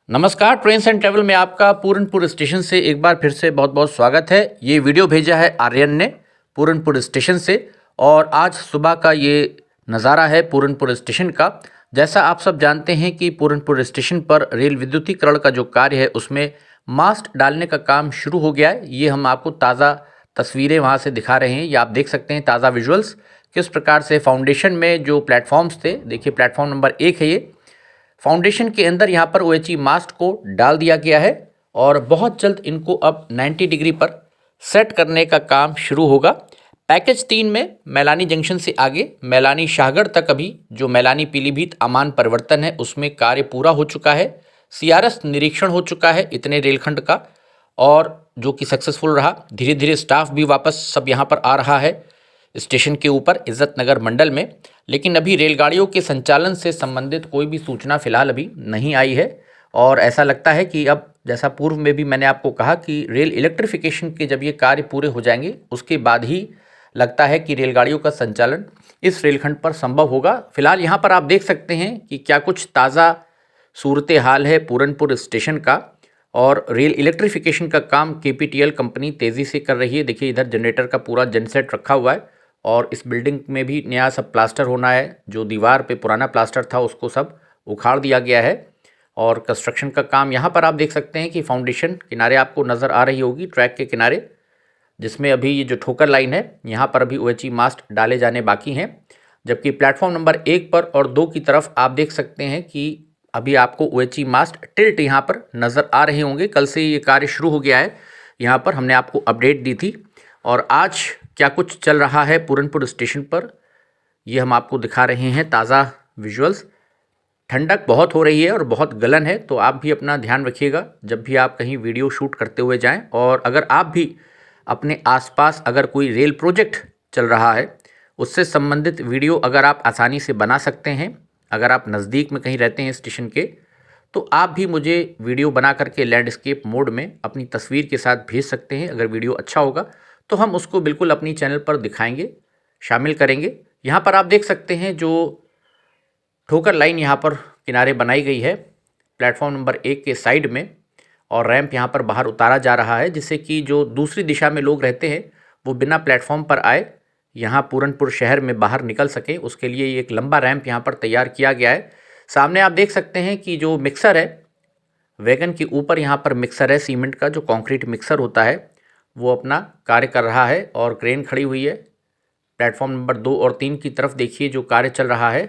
नमस्कार, trains and travel में आपका पूरनपुर स्टेशन से एक बार फिर से बहुत बहुत स्वागत है। ये वीडियो भेजा है आर्यन ने पूरनपुर स्टेशन से और आज सुबह का ये नज़ारा है पूरनपुर स्टेशन का। जैसा आप सब जानते हैं कि पूरनपुर स्टेशन पर रेल विद्युतीकरण का जो कार्य है उसमें मास्ट डालने का काम शुरू हो गया है। ये हम आपको ताज़ा तस्वीरें वहाँ से दिखा रहे हैं। ये आप देख सकते हैं ताज़ा विजुअल्स किस प्रकार से फाउंडेशन में जो प्लेटफॉर्म्स थे। देखिए प्लेटफॉर्म नंबर 1 है ये। फाउंडेशन के अंदर यहाँ पर OHE मास्ट को डाल दिया गया है और बहुत जल्द इनको अब 90 डिग्री पर सेट करने का काम शुरू होगा। पैकेज 3 में मैलानी जंक्शन से आगे मैलानी शाहगढ़ तक अभी जो मैलानी पीलीभीत आमान परिवर्तन है उसमें कार्य पूरा हो चुका है। CRS निरीक्षण हो चुका है इतने रेलखंड का और जो कि सक्सेसफुल रहा। धीरे धीरे स्टाफ भी वापस सब यहाँ पर आ रहा है स्टेशन के ऊपर इज्जत नगर मंडल में। लेकिन अभी रेलगाड़ियों के संचालन से संबंधित कोई भी सूचना फिलहाल अभी नहीं आई है और ऐसा लगता है कि अब जैसा पूर्व में भी मैंने आपको कहा कि रेल इलेक्ट्रिफिकेशन के जब ये कार्य पूरे हो जाएंगे उसके बाद ही लगता है कि रेलगाड़ियों का संचालन इस रेलखंड पर संभव होगा। फिलहाल यहाँ पर आप देख सकते हैं कि क्या कुछ ताज़ा सूरत हाल है पूरनपुर स्टेशन का और रेल इलेक्ट्रिफिकेशन का काम KPTL कंपनी तेज़ी से कर रही है। देखिए इधर जनरेटर का पूरा जनसेट रखा हुआ है और इस बिल्डिंग में भी नया सब प्लास्टर होना है। जो दीवार पे पुराना प्लास्टर था उसको सब उखाड़ दिया गया है और कंस्ट्रक्शन का काम यहाँ पर आप देख सकते हैं कि फाउंडेशन किनारे आपको नज़र आ रही होगी ट्रैक के किनारे, जिसमें अभी ये जो ठोकर लाइन है यहाँ पर अभी OHE मास्ट डाले जाने बाकी हैं। जबकि प्लेटफॉर्म नंबर 1 पर और 2 की तरफ आप देख सकते हैं कि अभी आपको OHE मास्ट टिल्ट यहाँ पर नज़र आ रहे होंगे। कल से ये कार्य शुरू हो गया है। यहाँ पर हमने आपको अपडेट दी थी और आज क्या कुछ चल रहा है पूरनपुर स्टेशन पर ये हम आपको दिखा रहे हैं ताज़ा विजुअल्स। ठंडक बहुत हो रही है और बहुत गलन है, तो आप भी अपना ध्यान रखिएगा जब भी आप कहीं वीडियो शूट करते हुए जाएं। और अगर आप भी अपने आसपास अगर कोई रेल प्रोजेक्ट चल रहा है उससे संबंधित वीडियो अगर आप आसानी से बना सकते हैं, अगर आप नज़दीक में कहीं रहते हैं स्टेशन के, तो आप भी मुझे वीडियो बना करके लैंडस्केप मोड में अपनी तस्वीर के साथ भेज सकते हैं। अगर वीडियो अच्छा होगा तो हम उसको बिल्कुल अपनी चैनल पर दिखाएंगे, शामिल करेंगे। यहाँ पर आप देख सकते हैं जो ठोकर लाइन यहाँ पर किनारे बनाई गई है प्लेटफॉर्म नंबर 1 के साइड में और रैंप यहाँ पर बाहर उतारा जा रहा है जिससे कि जो दूसरी दिशा में लोग रहते हैं वो बिना प्लेटफॉर्म पर आए यहाँ पूरनपुर शहर में बाहर निकल सके, उसके लिए एक लंबा रैंप यहाँ पर तैयार किया गया है। सामने आप देख सकते हैं कि जो मिक्सर है वैगन के ऊपर यहाँ पर मिक्सर है, सीमेंट का जो कंक्रीट मिक्सर होता है वो अपना कार्य कर रहा है और क्रेन खड़ी हुई है। प्लेटफॉर्म नंबर 2 और 3 की तरफ देखिए जो कार्य चल रहा है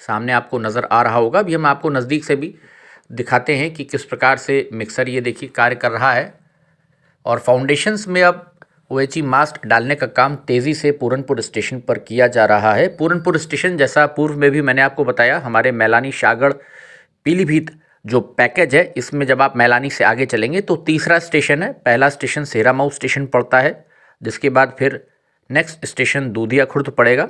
सामने आपको नज़र आ रहा होगा। अभी हम आपको नज़दीक से भी दिखाते हैं कि किस प्रकार से मिक्सर ये देखिए कार्य कर रहा है और फाउंडेशंस में अब OHE मास्ट डालने का काम तेज़ी से पूरनपुर स्टेशन पर किया जा रहा है। पूरनपुर स्टेशन जैसा पूर्व में भी मैंने आपको बताया हमारे मैलानी शाहगढ़ पीलीभीत जो पैकेज है इसमें जब आप मैलानी से आगे चलेंगे तो तीसरा स्टेशन है। पहला स्टेशन सेरामऊ स्टेशन पड़ता है, जिसके बाद फिर नेक्स्ट स्टेशन दूधिया खुर्द पड़ेगा,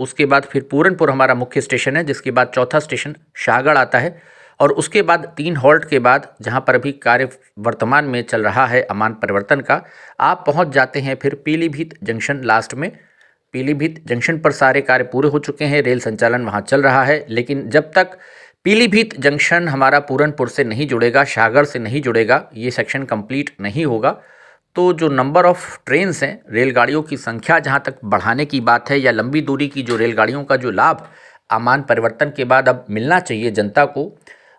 उसके बाद फिर पूरनपुर हमारा मुख्य स्टेशन है, जिसके बाद चौथा स्टेशन शाहगढ़ आता है और उसके बाद 3 हॉल्ट के बाद जहां पर अभी कार्य वर्तमान में चल रहा है अमान परिवर्तन का, आप पहुंच जाते हैं फिर पीलीभीत जंक्शन लास्ट में। पीलीभीत जंक्शन पर सारे कार्य पूरे हो चुके हैं, रेल संचालन वहां चल रहा है। लेकिन जब तक पीलीभीत जंक्शन हमारा पूरनपुर से नहीं जुड़ेगा, शाहगढ़ से नहीं जुड़ेगा, ये सेक्शन कंप्लीट नहीं होगा, तो जो नंबर ऑफ़ ट्रेन्स हैं, रेलगाड़ियों की संख्या जहाँ तक बढ़ाने की बात है या लंबी दूरी की जो रेलगाड़ियों का जो लाभ अमान परिवर्तन के बाद अब मिलना चाहिए जनता को,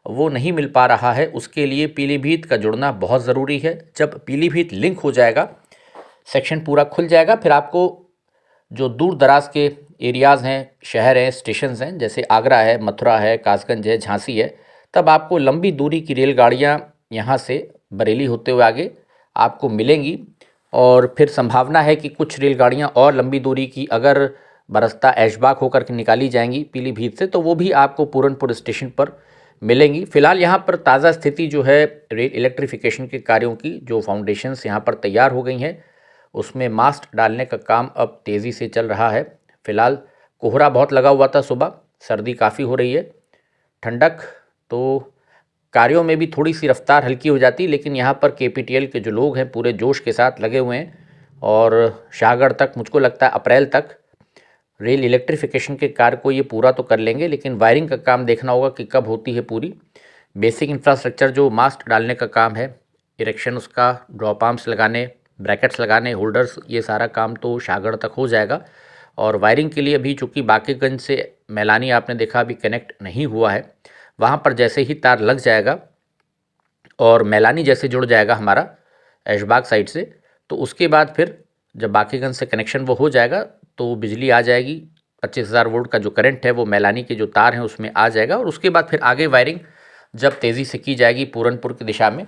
वो नहीं मिल पा रहा है। उसके लिए पीलीभीत का जुड़ना बहुत ज़रूरी है। जब पीलीभीत लिंक हो जाएगा, सेक्शन पूरा खुल जाएगा, फिर आपको जो दूर दराज के एरियाज़ हैं, शहर हैं, स्टेशंस हैं, जैसे आगरा है, मथुरा है, कासगंज है, झांसी है, तब आपको लंबी दूरी की रेलगाड़ियाँ यहाँ से बरेली होते हुए आगे आपको मिलेंगी। और फिर संभावना है कि कुछ रेलगाड़ियाँ और लंबी दूरी की अगर बरस्ता ऐशबाग होकर के निकाली जाएंगी पीलीभीत से, तो वो भी आपको पूरनपुर स्टेशन पर मिलेंगी। फिलहाल यहाँ पर ताज़ा स्थिति जो है रेल इलेक्ट्रिफिकेशन के कार्यों की, जो फाउंडेशंस यहाँ पर तैयार हो गई हैं उसमें मास्ट डालने का काम अब तेज़ी से चल रहा है। फिलहाल कोहरा बहुत लगा हुआ था सुबह, सर्दी काफ़ी हो रही है, ठंडक, तो कार्यों में भी थोड़ी सी रफ्तार हल्की हो जाती, लेकिन यहाँ पर KPTL के जो लोग हैं पूरे जोश के साथ लगे हुए हैं और शाहगढ़ तक मुझको लगता है अप्रैल तक रेल इलेक्ट्रिफिकेशन के कार्य को ये पूरा तो कर लेंगे। लेकिन वायरिंग का काम देखना होगा कि कब होती है पूरी, बेसिक इंफ्रास्ट्रक्चर जो मास्ट डालने का काम है, इरेक्शन उसका, ड्रॉप आर्म्स लगाने, ब्रैकेट्स लगाने, होल्डर्स, ये सारा काम तो शाहगढ़ तक हो जाएगा। और वायरिंग के लिए अभी चूँकि बाकीगंज से मैलानी आपने देखा अभी कनेक्ट नहीं हुआ है, वहाँ पर जैसे ही तार लग जाएगा और मैलानी जैसे जुड़ जाएगा हमारा ऐशबाग साइड से, तो उसके बाद फिर जब बाकीगंज से कनेक्शन वो हो जाएगा तो बिजली आ जाएगी। 25,000 वोल्ट का जो करंट है वो मैलानी के जो तार हैं उसमें आ जाएगा और उसके बाद फिर आगे वायरिंग जब तेज़ी से की जाएगी पूरनपुर की दिशा में,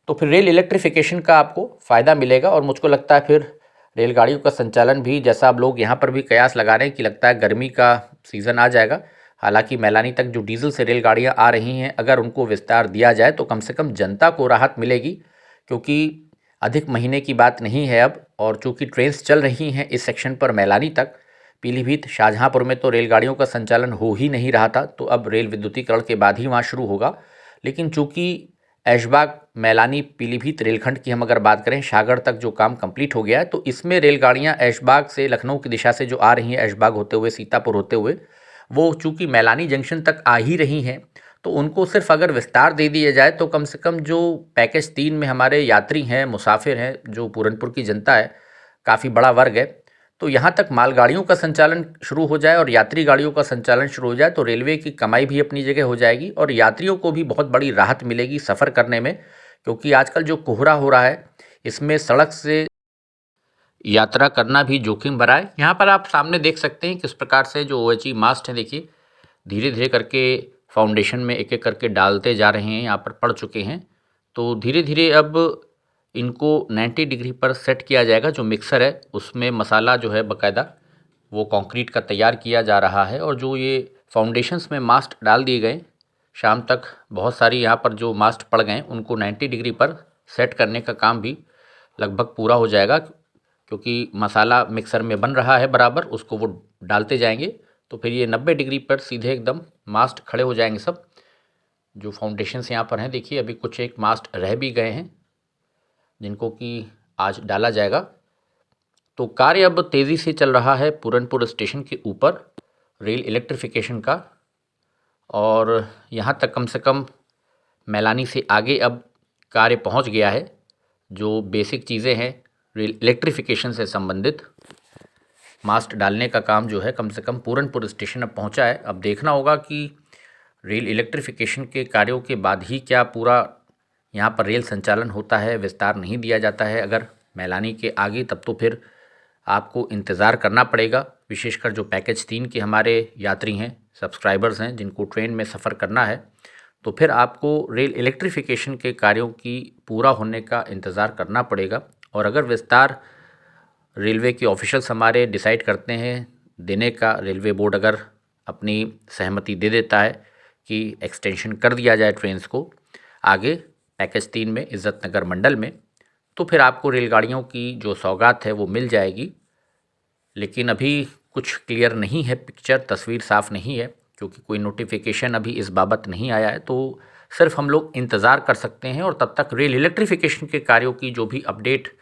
तो फिर रेल इलेक्ट्रिफिकेशन का आपको फ़ायदा मिलेगा। और मुझको लगता है फिर रेलगाड़ियों का संचालन भी, जैसा आप लोग यहाँ पर भी कयास लगा रहे हैं कि लगता है गर्मी का सीज़न आ जाएगा। हालांकि मैलानी तक जो डीजल से रेलगाड़ियाँ आ रही हैं, अगर उनको विस्तार दिया जाए तो कम से कम जनता को राहत मिलेगी, क्योंकि अधिक महीने की बात नहीं है अब। और चूँकि ट्रेन्स चल रही हैं इस सेक्शन पर मैलानी तक, पीलीभीत शाहजहाँपुर में तो रेलगाड़ियों का संचालन हो ही नहीं रहा था, तो अब रेल विद्युतीकरण के बाद ही वहाँ शुरू होगा। लेकिन चूँकि ऐशबाग मैलानी पीलीभीत रेलखंड की हम अगर बात करें, शाहगढ़ तक जो काम कंप्लीट हो गया है, तो इसमें रेलगाड़ियाँ ऐशबाग से लखनऊ की दिशा से जो आ रही हैं, ऐशबाग होते हुए सीतापुर होते हुए, वो चूँकि मैलानी जंक्शन तक आ ही रही हैं, तो उनको सिर्फ अगर विस्तार दे दिया जाए तो कम से कम जो पैकेज 3 में हमारे यात्री हैं, मुसाफिर हैं, जो पूरनपुर की जनता है, काफ़ी बड़ा वर्ग है, तो यहाँ तक मालगाड़ियों का संचालन शुरू हो जाए और यात्री गाड़ियों का संचालन शुरू हो जाए तो रेलवे की कमाई भी अपनी जगह हो जाएगी और यात्रियों को भी बहुत बड़ी राहत मिलेगी सफ़र करने में। क्योंकि आजकल जो कोहरा हो रहा है, इसमें सड़क से यात्रा करना भी जोखिम भरा है। यहाँ पर आप सामने देख सकते हैं किस प्रकार से जो OHE मास्ट है, देखिए धीरे धीरे करके फाउंडेशन में एक एक करके डालते जा रहे हैं, यहाँ पर पड़ चुके हैं। तो धीरे धीरे अब इनको 90 डिग्री पर सेट किया जाएगा। जो मिक्सर है उसमें मसाला जो है बाकायदा वो कंक्रीट का तैयार किया जा रहा है। और जो ये फाउंडेशंस में मास्ट डाल दिए गए, शाम तक बहुत सारी यहाँ पर जो मास्ट पड़ गए उनको 90 डिग्री पर सेट करने का काम भी लगभग पूरा हो जाएगा, क्योंकि मसाला मिक्सर में बन रहा है बराबर, उसको वो डालते जाएंगे तो फिर ये 90 डिग्री पर सीधे एकदम मास्ट खड़े हो जाएंगे सब। जो फाउंडेशंस यहाँ पर हैं, देखिए अभी कुछ एक मास्ट रह भी गए हैं जिनको कि आज डाला जाएगा। तो कार्य अब तेज़ी से चल रहा है पूरनपुर स्टेशन के ऊपर रेल इलेक्ट्रिफिकेशन का, और यहाँ तक कम से कम मैलानी से आगे अब कार्य पहुँच गया है। जो बेसिक चीज़ें हैं रेल इलेक्ट्रिफिकेशन से संबंधित, मास्ट डालने का काम जो है कम से कम पूरनपुर स्टेशन अब पहुंचा है। अब देखना होगा कि रेल इलेक्ट्रिफिकेशन के कार्यों के बाद ही क्या पूरा यहाँ पर रेल संचालन होता है, विस्तार नहीं दिया जाता है अगर मैलानी के आगे, तब तो फिर आपको इंतज़ार करना पड़ेगा। विशेषकर जो पैकेज 3 के हमारे यात्री हैं, सब्सक्राइबर्स हैं, जिनको ट्रेन में सफ़र करना है, तो फिर आपको रेल इलेक्ट्रिफिकेशन के कार्यों की पूरा होने का इंतज़ार करना पड़ेगा। और अगर विस्तार रेलवे के ऑफिशियल्स हमारे डिसाइड करते हैं देने का, रेलवे बोर्ड अगर अपनी सहमति दे देता है कि एक्सटेंशन कर दिया जाए ट्रेन्स को आगे पैकेज 3 में इज़्ज़त नगर मंडल में, तो फिर आपको रेलगाड़ियों की जो सौगात है वो मिल जाएगी। लेकिन अभी कुछ क्लियर नहीं है, पिक्चर तस्वीर साफ़ नहीं है, क्योंकि कोई नोटिफिकेशन अभी इस बाबत नहीं आया है। तो सिर्फ हम लोग इंतज़ार कर सकते हैं और तब तक रेल इलेक्ट्रिफिकेशन के कार्यों की जो भी अपडेट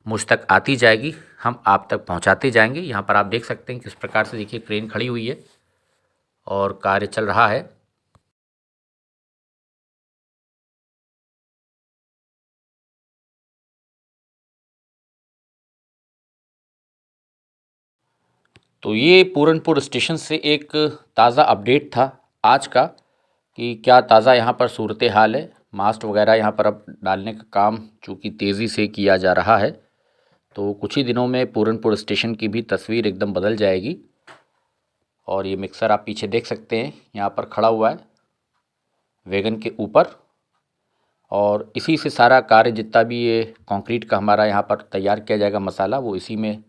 मुझ तक आती जाएगी हम आप तक पहुंचाते जाएंगे। यहाँ पर आप देख सकते हैं किस प्रकार से, देखिए ट्रेन खड़ी हुई है और कार्य चल रहा है। तो ये पूरनपुर स्टेशन से एक ताज़ा अपडेट था आज का कि क्या ताज़ा यहाँ पर सूरत हाल है। मास्ट वगैरह यहाँ पर अब डालने का काम चूँकि तेज़ी से किया जा रहा है, तो कुछ ही दिनों में पूरनपुर स्टेशन की भी तस्वीर एकदम बदल जाएगी। और ये मिक्सर आप पीछे देख सकते हैं यहाँ पर खड़ा हुआ है वैगन के ऊपर, और इसी से सारा कार्य जितना भी ये कंक्रीट का हमारा यहाँ पर तैयार किया जाएगा मसाला, वो इसी में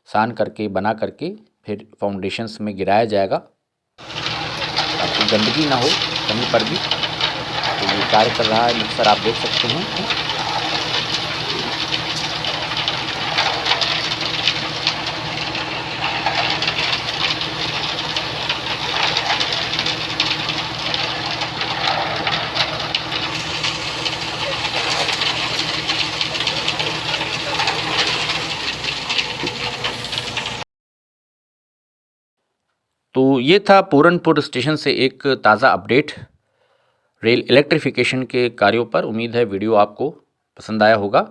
सान करके बना करके फिर फाउंडेशंस में गिराया जाएगा ताकि गंदगी ना हो कहीं पर भी। तो ये कार्य कर रहा है मिक्सर, आप देख सकते हैं। तो ये था पूरनपुर स्टेशन से एक ताज़ा अपडेट। रेल इलेक्ट्रिफिकेशन के कार्यों पर। उम्मीद है वीडियो आपको पसंद आया होगा।